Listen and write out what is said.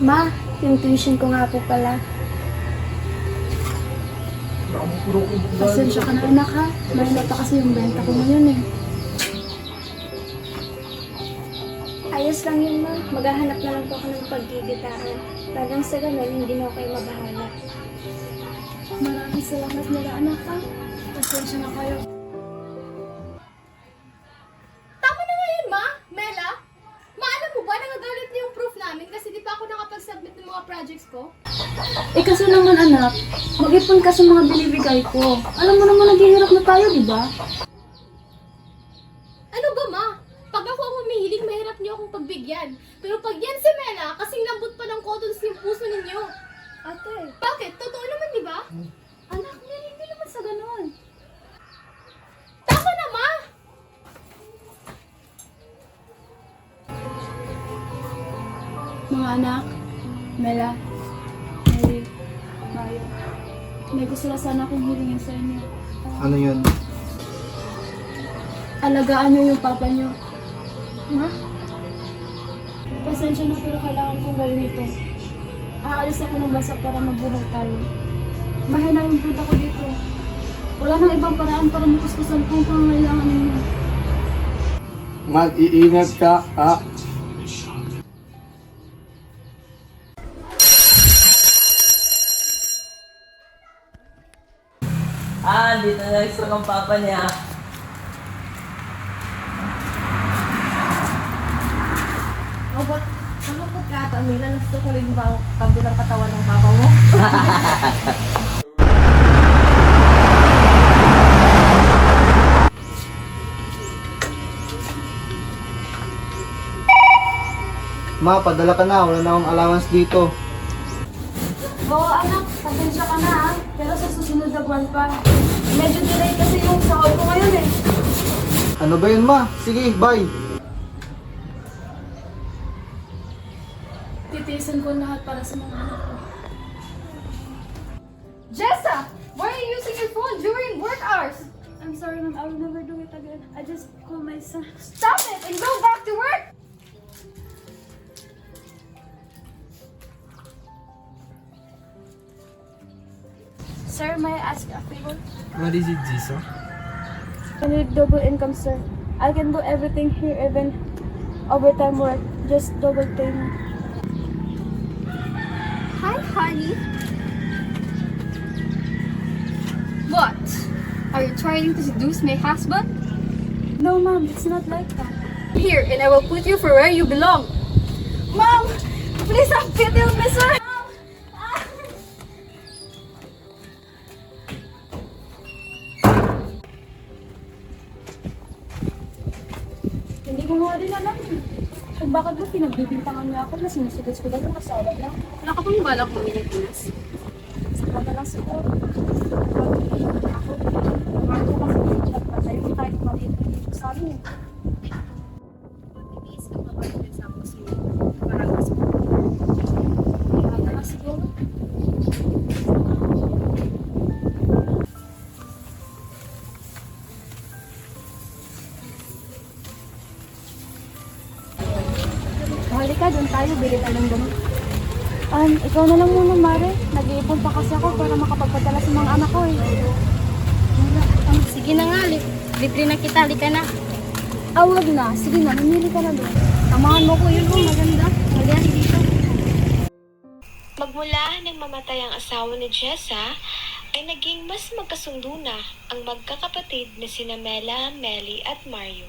Ma, yung tuition ko nga po pala. Pasensya ka na anak ha. Mahina pa kasi yung benta ko ngayon eh. Ayos lang yun ma. Maghahanap na lang po ako ng paggigitaan. Talagang sa ganun, hindi na ako kayo mabahala. Maraming salamat nila anak ha. Pasensya na kayo. Tama na nga yun, Ma! Mela! Ma, alam mo ba, nagagalit na yung proof namin kasi di pa ako nakapag-submit ng mga projects ko? Eh kasi naman anak, mag-ipon ka sa mga binibigay ko. Alam mo naman naghihirap na tayo, di ba? Ano ba, Ma? Pag ako ang humihiling, mahirap niyo akong pagbigyan. Pero pag yan si Mela, kasing lambot pa ng cottons yung puso ninyo. Ate, Bakit? Totoo naman, di ba? anak, hindi naman sa ganun. Tama na, Ma! Mga anak, Mela, Mary, Mario, may gusto na sana akong hilingin sa inyo. Ano yun? Alagaan niyo yung papa niyo. Ma? Pasensya na pero kailangan kong gawin ito. Aalis ako ng bansa para magbuhay tayo. Mahina yung punta ko dito. Wala nang ibang paraan para makuskusan kung pangangailangan ninyo. Mag-iingat ka, ha? Dito na extra ng papa niya. Oh, ba't malungkot ka ata, Mela? Gusto ko rin ba ang kabilang katawan ng papa mo? Ma, padala ka na. Wala na akong allowance dito. Oo anak, pasensya ka na ha. Pero sa susunod na buwan pa. Medyo delay kasi yung sahod ko ngayon eh. Ano ba yun, ma? Sige, bye. Titiisin ko lahat para sa mga anak ko. Jessa! Why are you using your phone during work hours? I'm sorry ma'am, I will never do it again. I just call my son. Stop it and go back to work! Sir, may I ask a favor? What is it, Jisa? I need double income, sir. I can do everything here, even overtime work. Just double pay me. Hi, honey. What? Are you trying to seduce my husband? No, ma'am, it's not like that. Here, and I will put you for where you belong. Ma'am, please have pity on me, sir. Hindi ko nga din alam. Kung bakit ba pinagbibintangan niya ako na sinusugat ko ng asawa niya? Wala ka pang balak Pilipinas. Saka na lang siguro. Ako, ako kasi nagpatay ko kahit maliit dito sa amin. Mag-iis ka pa ba rin sa ako sa'yo? Parang gusto mo. Saka na lang siguro. Halika, doon tayo. Bili tayo ng gamot. Ikaw na lang muna, Mare. Nag-iipon pa kasi ako para makapagpadala sa mga anak ko eh. Sige na nga, libre na kita, halika na. Wag na. Sige na, namili ka na doon. Samahan mo ko yun, maganda. Halika dito. Magmula nang mamatay ang asawa ni Jessa, ay naging mas magkasundo na ang magkakapatid na sina Mela, Melly at Mario.